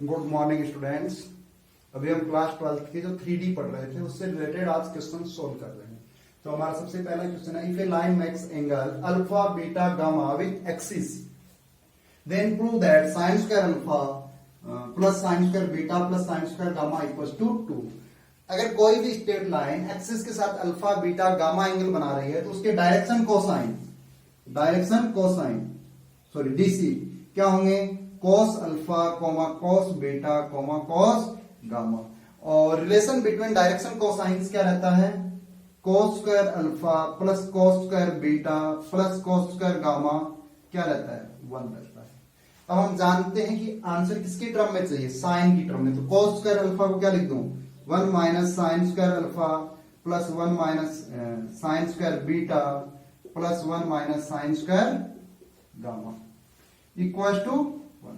Good morning students. अभी हम class 12 के जो 3D पढ़ रहे थे उससे रिलेटेड आज क्वेश्चन सोल्व कर रहे हैं। तो हमारा सबसे पहला क्वेश्चन है, if a line makes angle alpha beta gamma with axis then prove that sine square alpha plus sine square beta plus sine square gamma equals to 2। अगर कोई भी स्ट्रेट लाइन एक्सिस के साथ अल्फा बीटा गामा एंगल बना रही है तो उसके डायरेक्शन कोसाइन सॉरी डीसी क्या होंगे, cos alpha comma cos beta comma cos gamma. और रिलेशन बिटवीन डायरेक्शन कोसाइंस क्या रहता है, cos square alpha plus cos square beta plus cos square gamma क्या रहता है, 1 रहता है। अब हम जानते हैं कि आंसर किसकी टर्म में चाहिए, साइन की टर्म में। तो cos स्क्वायर अल्फा को क्या लिख दूं, 1 minus sine square alpha plus 1 minus sine square beta plus 1 minus sine square gamma equal to 1।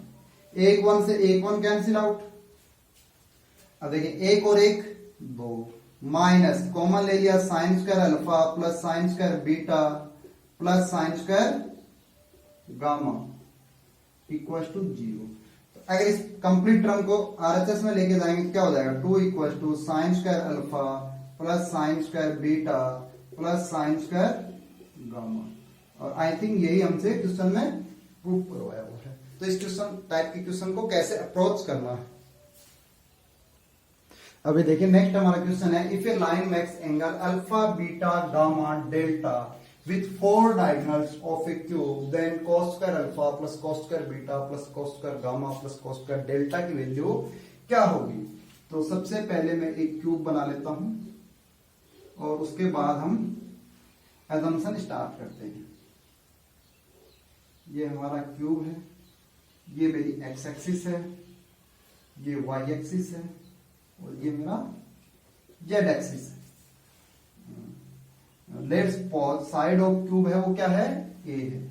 एक 1 से एक 1 कैंसिल आउट। अब देखिए एक और एक 2 माइनस कॉमन ले लिया sine square alpha plus sine square beta plus sine square gamma equal to 0। तो अगर इस कंप्लीट टर्म को आरएचएस में लेके जाएंगे क्या हो जाएगा, 2 equal to sine square alpha plus sine square beta plus sine square gamma. और आई थिंक यही हमसे क्वेश्चन में प्रूव करवाया हुआ है। तो इस क्वेश्चन टाइप के क्वेश्चन को कैसे अप्रोच करना है, अभी देखिए नेक्स्ट हमारा क्वेश्चन है, if a line makes angle alpha beta gamma delta with 4 diagonals of a cube then cos square alpha plus cos square beta plus cos square gamma plus cos square delta की value क्या होगी। तो सबसे पहले मैं एक cube बना लेता हूं और उसके बाद हम एजम्पशन स्टार्ट करते हैं। ये हमारा क्यूब है, ये मेरी एक्स एक्सिस है, ये वाई एक्सिस है और ये मेरा जेड एक्सिस है। Let's pause, side of cube है वो क्या है, ए है।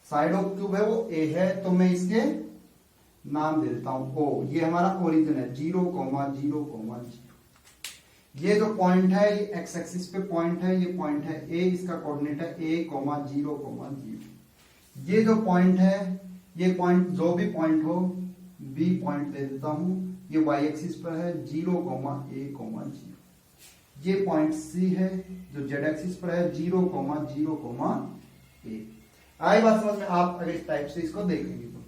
साइड ऑफ क्यूब है वो ए है, तो मैं इसके नाम दे देता हूं ओ। ये हमारा ओरिजिन है 0, 0, 0। ये जो पॉइंट है ये एक्स एक्सिस पे पॉइंट है, ये पॉइंट है ए, इसका कोऑर्डिनेट है a, 0, 0। ये जो पॉइंट है, ये पॉइंट जो भी पॉइंट हो बी पॉइंट दे देता हूं। ये वाई एक्सिस पर है 0, a, 0। ये पॉइंट सी है जो जेड एक्सिस पर है 0, 0, a। आई बात समझ में, आप अगर इस टाइप से इसको देखेंगे तो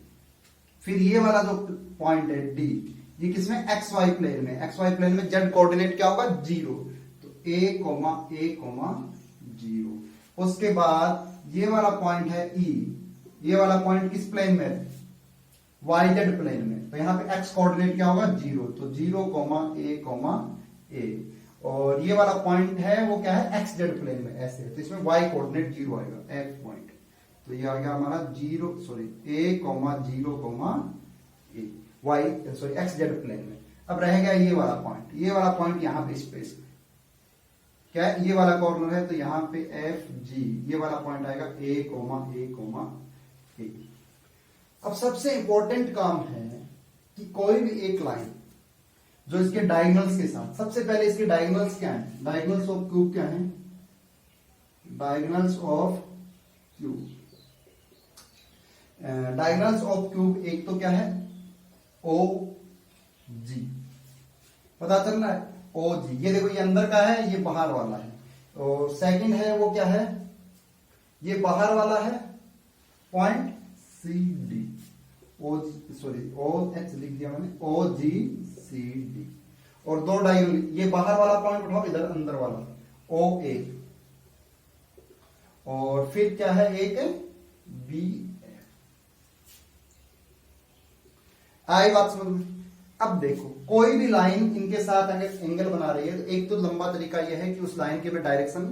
फिर ये वाला जो पॉइंट है डी, ये किसमें, एक्स वाई प्लेन में। एक्स वाई प्लेन में जेड कोऑर्डिनेट क्या होगा 0, तो a, a, 0। उसके बाद ये वाला पॉइंट है ई, ये वाला पॉइंट किस प्लेन में है, वाई जेड प्लेन में। तो यहाँ पे एक्स कोऑर्डिनेट क्या होगा 0, तो 0, a, a। और ये वाला पॉइंट है वो क्या है, एक्स जेड प्लेन में ऐसे, तो इसमें वाई कोऑर्डिनेट 0 आएगा, एफ पॉइंट। तो ये आ गया हमारा 0 sorry a, 0, a Y sorry X Z plane में। अब रह गया ये वाला पॉइंट, ये वाला पॉइंट यहाँ पे स्पेस में क्या है, ये वाला कॉर्नर है, तो यहाँ पे एफ जी, ये वाला पॉइंट आएगा a, a। अब सबसे इंपॉर्टेंट काम है कि कोई भी एक लाइन जो इसके डायगोनल्स के साथ, सबसे पहले इसके डायगोनल्स क्या है, डायगोनल्स ऑफ क्यूब क्या है, diagonals of cube, diagonals of cube एक तो क्या है ओ जी, पता चल रहा है ओ जी। ये देखो ये अंदर का है, ये बाहर वाला है। और सेकंड है वो क्या है, ये बाहर वाला है पॉइंट सी डी, ओ सॉरी ओ एच लिख दिया मैंने, ओ जी सी डी। और 2 डायगोनल, ये बाहर वाला पॉइंट उठाओ, इधर अंदर वाला ओ ए। और फिर क्या है एक बी एफ। आई बात समझ में। अब देखो कोई भी लाइन इनके साथ अगर एंगल बना रही है तो एक तो लंबा तरीका यह है कि उस लाइन के डायरेक्शन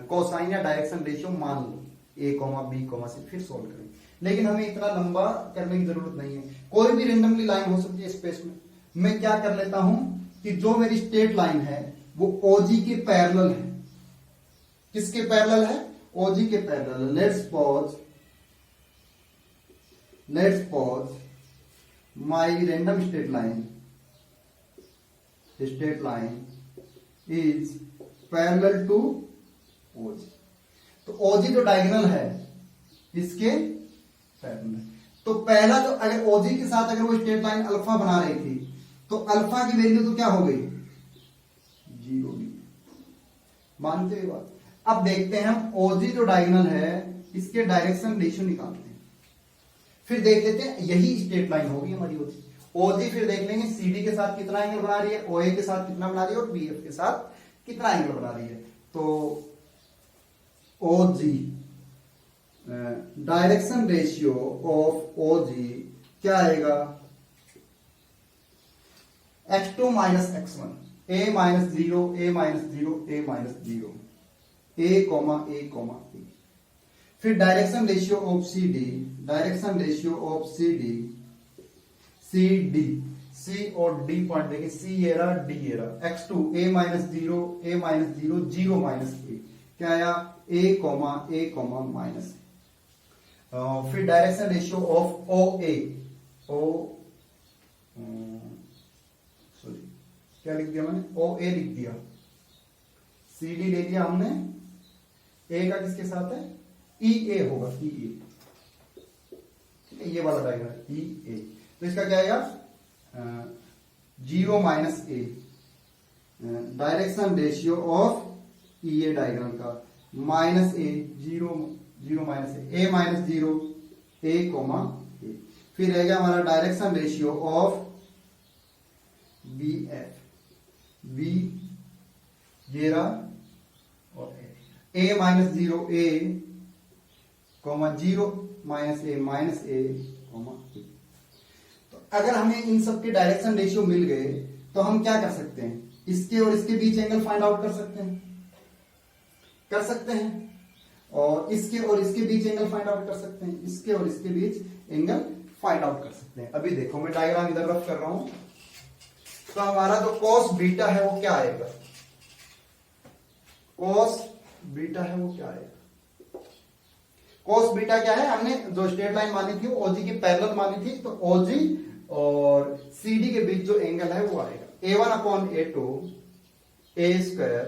कोसाइन या डायरेक्शन रेशियो मान लो a, b, c, फिर सोल्व करेंगे। लेकिन हमें इतना लंबा करने की जरूरत नहीं है, कोई भी रेंडमली लाइन हो सकती है स्पेस में। मैं क्या कर लेता हूं कि जो मेरी स्ट्रेट लाइन है वो ओजी के पैरेलल है। किसके पैरेलल है, ओजी के parallel. Let's pause my random straight line is parallel to OG। तो OG जो डायगोनल है इसके पैरेलल है। तो पहला जो अगर ओजी के साथ अगर वो स्ट्रेट लाइन अल्फा बना रही थी तो अल्फा की वैल्यू तो क्या हो गई, 0 भी। मानते हो बात? अब देखते हैं हम ओजी जो डायगोनल है इसके डायरेक्शन रेशियो निकालते हैं, फिर देख लेते हैं यही स्ट्रेट लाइन होगी हमारी ओजी। ओजी फिर देख लेंगे सीडी के साथ कितना एंगल बना रही है, ओए के साथ कितना बना रही है और बीएफ के साथ कितना एंगल बना रही है। तो OG direction ratio of OG क्या आएगा, x2 minus x1, a minus 0, a minus 0, a minus 0, a comma a comma a। फिर direction ratio of C D, direction ratio of C D, C D, C और D point देखिए, सी ये रहा D ये रहा, x2 a minus 0, a minus 0, 0 minus a, क्या आया a comma minus. फिर direction ratio of O A, O sorry क्या लिख दिया मैंने, ओ ए लिख दिया, सी डी ले लिया हमने, ए का किसके साथ है, ई ए होगा, ई ए, ठीक है, ये वाला डायग्राम ई ए। तो इसका क्या आएगा 0 minus A, direction ratio of E A diagram का minus A, 0 minus A minus 0, A comma A. फिर रहेगा हमारा direction ratio of B F, B ये रहा और A minus 0, A comma 0 minus A comma A. तो अगर हमें इन सब के डायरेक्शन रेशियो मिल गए तो हम क्या कर सकते हैं, इसके और इसके बीच एंगल फाइंड आउट कर सकते हैं, और इसके और इसके बीच एंगल फाइंड आउट कर सकते हैं, इसके और इसके बीच एंगल फाइंड आउट कर सकते हैं। अभी देखो मैं डायग्राम इधर रफ कर रहा हूं, तो हमारा जो कॉस बीटा है वो क्या आएगा, कॉस बीटा है वो क्या आएगा, कॉस बीटा क्या है, हमने जो स्ट्रेट लाइन मानी थी ओजी की पैरेलल मानी थी, तो ओजी और सीडी के बीच जो एंगल है वो आएगा a1 upon a2 a square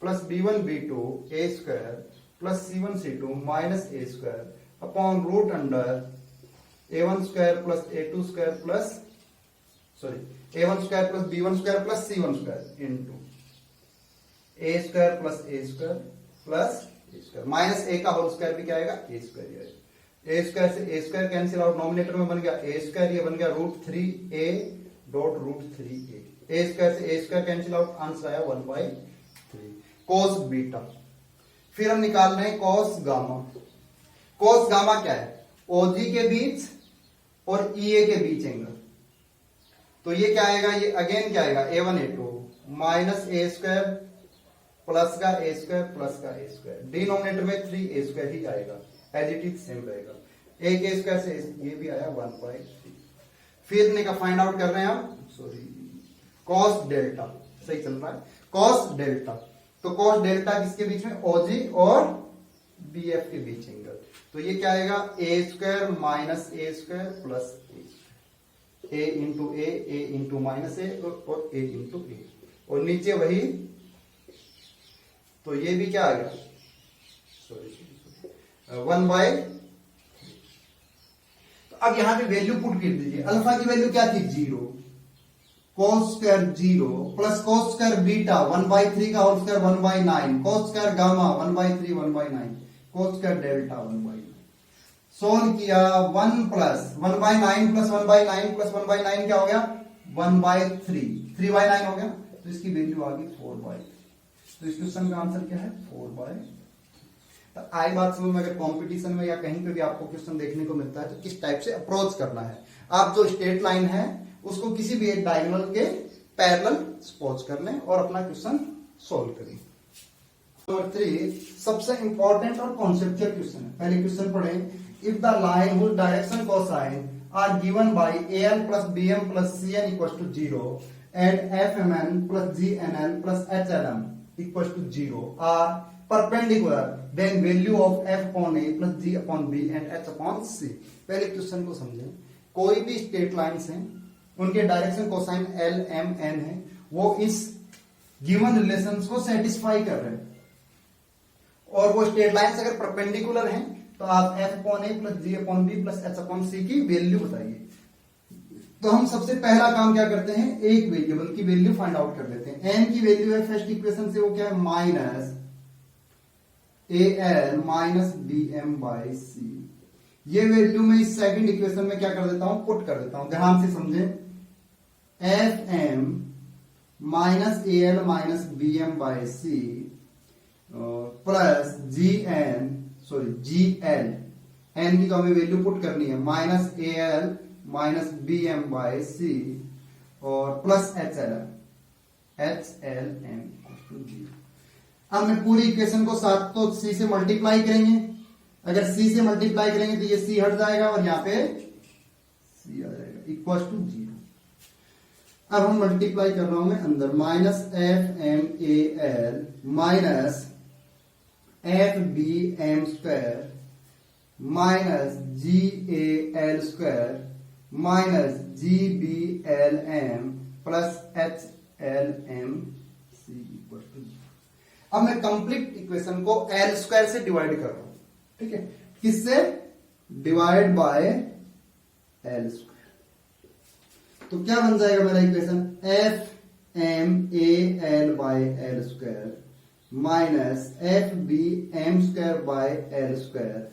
plus b1 b2 a square plus c1 c2 minus a square upon root under a1 square plus a2 square plus a1 square plus b1 square plus c1 square into a square plus a square plus a square minus a का whole square भी क्या आएगा, a square आएगा। a square से a square cancel out, nominator में बन गया a square, ये बन गया √3a dot √3a, a square से a square cancel out, answer आया 1/3 cos बीटा। फिर हम निकाल रहे हैं cos गामा। cos गामा क्या है, OG के बीच और EA के बीच एंगल, तो ये क्या आएगा, ये अगेन क्या आएगा a1 a2 minus a square plus का a स्क्वायर प्लस का a स्क्वायर, डिनोमिनेटर में 3a स्क्वायर ही आएगा, एज इट इज सेम रहेगा, a के स्क्वायर से ये भी आया 1/3। फिर ने का फाइंड आउट कर रहे हैं हम, cos डेल्टा, सही चल रहा है, cos डेल्टा, तो cos डेल्टा किसके बीच में, OG और BF के बीच एंगल, तो ये क्या आएगा a square minus a square plus a into minus a और a इंटू a, और नीचे वही, तो ये भी क्या आ गया 1/। तो अब यहां पे वैल्यू पुट कर दीजिए, अल्फा की वैल्यू क्या थी 0, cos square 0 plus cos square beta 1/3 का whole square 1/9, cos square gamma 1/3 1/9, cos square delta 1/9। Solve किया 1 प्लस 1/9 प्लस 1/9 प्लस 1/9 क्या हो गया 1/3, 3/9 हो गया, तो इसकी वैल्यू आ गई 4/3। तो इस क्वेश्चन का आंसर क्या है 4/3। तो आई बात समझ में, अगर कंपटीशन में या कहीं पे भी आपको क्वेश्चन देखने को मिलता है तो किस टाइप से अप्रोच करना है, आप जो स्ट्रेट लाइन है उसको किसी भी एक डायगोनल के पैरेलल सपोज कर लें और अपना क्वेश्चन सोल्व करें। नंबर 3 सबसे इंपॉर्टेंट और कॉन्सेप्चुअल क्वेश्चन है। पहले क्वेश्चन पढ़ें, if the line whose direction cosine are given by AL plus BM plus CN equals to 0 and FMN plus GNL plus HLM equals to 0 are perpendicular, then value of F upon A plus G upon B and H upon C। पहले question को समझें, कोई भी straight lines हैं उनके direction cosine L M N है, वो इस गिवन रिलेशंस को सेटिस्फाई कर रहे हैं, और वो स्ट्रेट लाइंस अगर परपेंडिकुलर हैं तो आप f upon A plus G upon B plus H upon C की वैल्यू बताइए। तो हम सबसे पहला काम क्या करते हैं, एक वेरिएबल की वैल्यू फाइंड आउट कर लेते हैं। n की वैल्यू है फर्स्ट इक्वेशन से, वो क्या है, minus A L minus B M by C. ये वैल्यू में इस सेकंड इक्वेशन में क्या कर देता हूं, पुट कर देता हूं। ध्यान से समझे, F M minus A L minus B M by C plus G L, N की तो हमें वैल्यू पुट करनी है, minus A L minus B M by C और प्लस एच एल एम। अब मैं पूरी इक्वेशन को साथ तो सी से मल्टीप्लाई करेंगे, अगर सी से मल्टीप्लाई करेंगे तो ये सी हट जाएगा और यहां पे सी आ जाएगा इक्वल टू 0। अब हम मल्टीप्लाई कर रहा हूं मैं अंदर, minus F M A L minus F B M square minus G A L square minus ji B L M plus H L M C equal to 0। अब मैं कंप्लीट इक्वेशन को एल स्क्वायर से divide कर रहा हूं, ठीक है, किससे, डिवाइड बाय एल स्क्वायर। तो क्या बन जाएगा मेरा equation, F M A L by L square minus F B M square by L square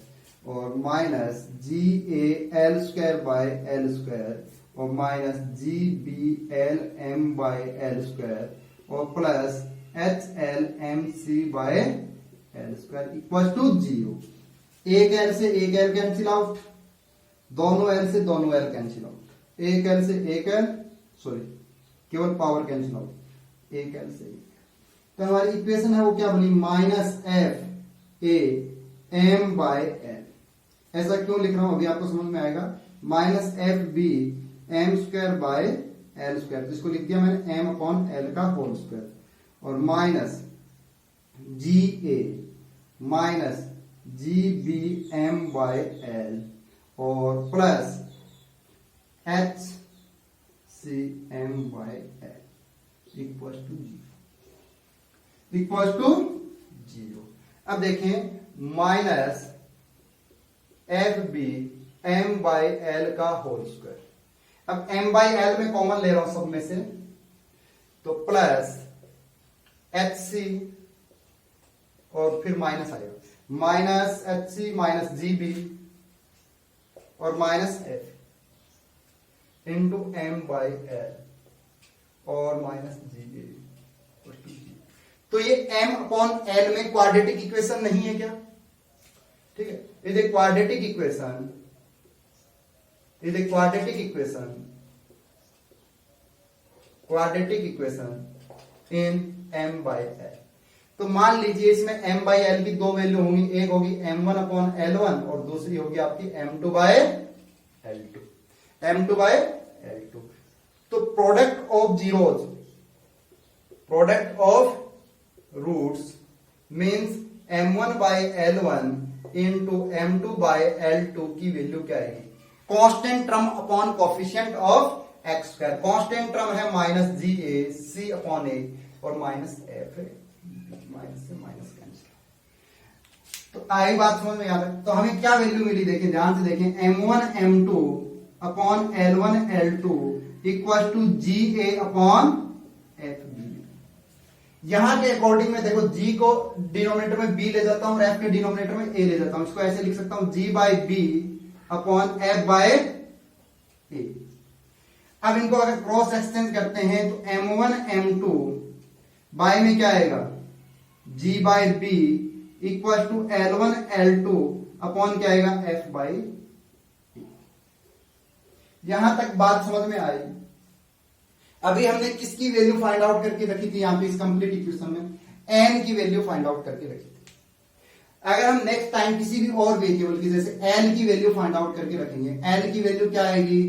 और minus G A L square by L square और minus ji B L M by L square और plus H L M C by L square equal to 0। एक L से एक L cancel out, दोनों L से दोनों L cancel out, एक L से एक एल, सॉरी केवल पावर कैंसिल आउट, एक एल से एक। तो हमारी इक्वेशन है वो क्या बनी, minus F A M by L. ऐसा क्यों लिख रहा हूं अभी आपको समझ में आएगा, minus F B M square by L square, तो इसको लिख दिया मैंने एम अपॉन एल का होल स्क्वायर और minus G A minus ji B M by L और plus H C M by L equal to 0। अब देखें, minus F B M by L का होल स्क्वायर। अब एम बाई एल में common ले रहा हूं सब में से, तो प्लस एच सी और फिर माइनस आएगा, माइनस एच सी माइनस जी बी और minus f into m by l और माइनस जी बी। तो ये m अपॉन l में क्वाड्रेटिक इक्वेशन नहीं है क्या, ठीक है, is a quadratic equation, is a quadratic equation in m by l। तो मान लीजिए इसमें m बाई l की दो वैल्यू होंगी, एक होगी m1 अपॉन l1 और दूसरी होगी आपकी m2 बाय l2। तो product of zeros, product of roots means m1 by l1 into m2 by l2 की वैल्यू क्या आएगी, constant term upon coefficient of x square. Constant term है minus G A C upon A और minus F है, minus से minus cancel. तो आई बात समझ में आ रहा है। तो हमें क्या वैल्यू मिली, देखिए ध्यान से देखें, m1 m2 upon l1 l2 equal to G A upon F B. यहां के अकॉर्डिंग में देखो, जी को डिनोमिनेटर में बी ले जाता हूं और एफ के डिनोमिनेटर में ए ले जाता हूं। इसको ऐसे लिख सकता हूं, g by b upon f by a. अब इनको अगर क्रॉस एक्सचेंज करते हैं तो m1 m2 बाय में क्या आएगा, g by b equal to l1 l2 upon क्या आएगा, एफ बाई ए। यहां तक बात समझ में आई। अभी हमने किसकी वैल्यू फाइंड आउट करके रखी थी, यहां पे इस कंप्लीट इक्वेशन में n की वैल्यू फाइंड आउट करके रखी थी। अगर हम नेक्स्ट टाइम किसी भी और वेरिएबल की जैसे l की वैल्यू फाइंड आउट करके रखेंगे, l की वैल्यू क्या आएगी,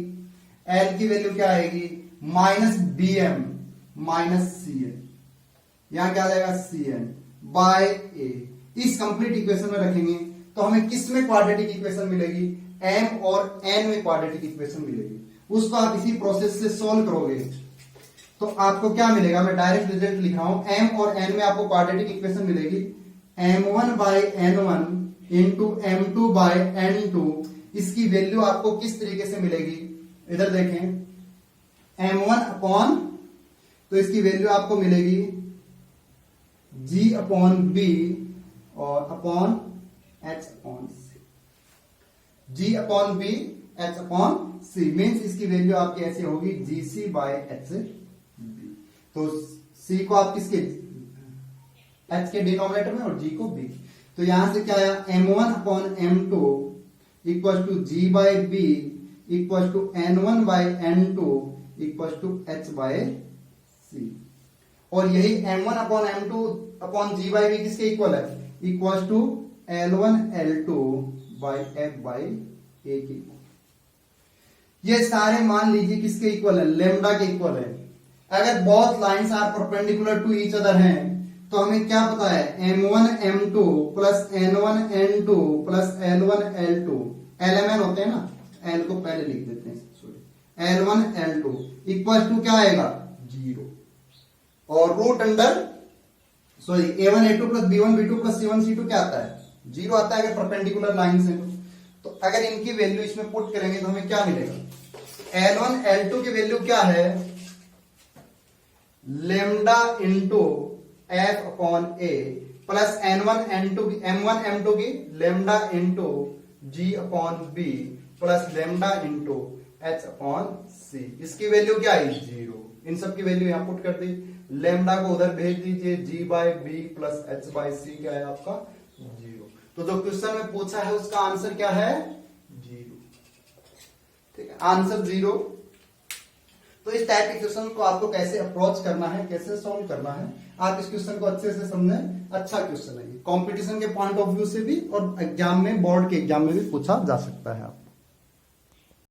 l की वैल्यू क्या आएगी, minus B M minus C N, यहां क्या आ जाएगा सी एन बाय ए। इस कंप्लीट इक्वेशन में रखेंगे तो हमें किस में क्वाड्रेटिक इक्वेशन मिलेगी, m और n में क्वाड्रेटिक इक्वेशन मिलेगी। उसको आप इसी प्रोसेस से सोल्व करोगे तो आपको क्या मिलेगा, मैं डायरेक्ट रिजल्ट लिख रहा हूं, m और n में आपको क्वाड्रेटिक इक्वेशन मिलेगी, m1 by n1 into M2 bye N2, इसकी वैल्यू आपको किस तरीके से मिलेगी, इधर देखें, M1 अपॉन, तो इसकी वैल्यू आपको मिलेगी G अपॉन B और upon H upon C, G upon B H upon C, means इसकी वैल्यू आपकी ऐसी होगी GC बाय H B। तो C को आप किसके, H के डिनोमिनेटर में और G को B, तो यहां से क्या आया, M1 upon M2 equal to G by B equal to N1 by N2 equal to H by C, और यही M1 upon M2 upon G by B किसके इक्वल है, equal to L1 L2 by F by A के। ये सारे मान लीजिए किसके इक्वल है, लेमडा के इक्वल है। अगर both lines are perpendicular to each other हैं तो हमें क्या पता है, M1 M2 plus N1 N2 plus L1 L2, LMN होते हैं ना, L को पहले लिख देते हैं, sorry, L1 L2 equal to क्या आएगा, 0, और root under, sorry, A1 A2 plus B1 B2 plus C1 C2 क्या आता है, 0 आता है अगर परपेंडिकुलर लाइंस है तो अगर इनकी वैल्यू इसमें पुट करेंगे तो हमें क्या मिलेगा, L1 L2 की वैल्यू क्या है, lambda into F upon A plus M1 M2 की lambda into G upon B plus lambda into H upon C, इसकी वैल्यू क्या आई, 0। इन सब की वैल्यू यहां पुट कर दी, लेमडा को उधर भेज दीजिए, G by B plus H by C क्या है आपका, 0। तो जो क्वेश्चन में पूछा है उसका आंसर क्या है, 0, ठीक है, आंसर 0। तो इस टाइप के क्वेश्चन को आपको कैसे अप्रोच करना है, कैसे सॉल्व करना है, आप इस क्वेश्चन को अच्छे से समझें, अच्छा क्वेश्चन है, कंपटीशन के पॉइंट ऑफ व्यू से भी और एग्जाम में, बोर्ड के एग्जाम में भी पूछा जा सकता है। आप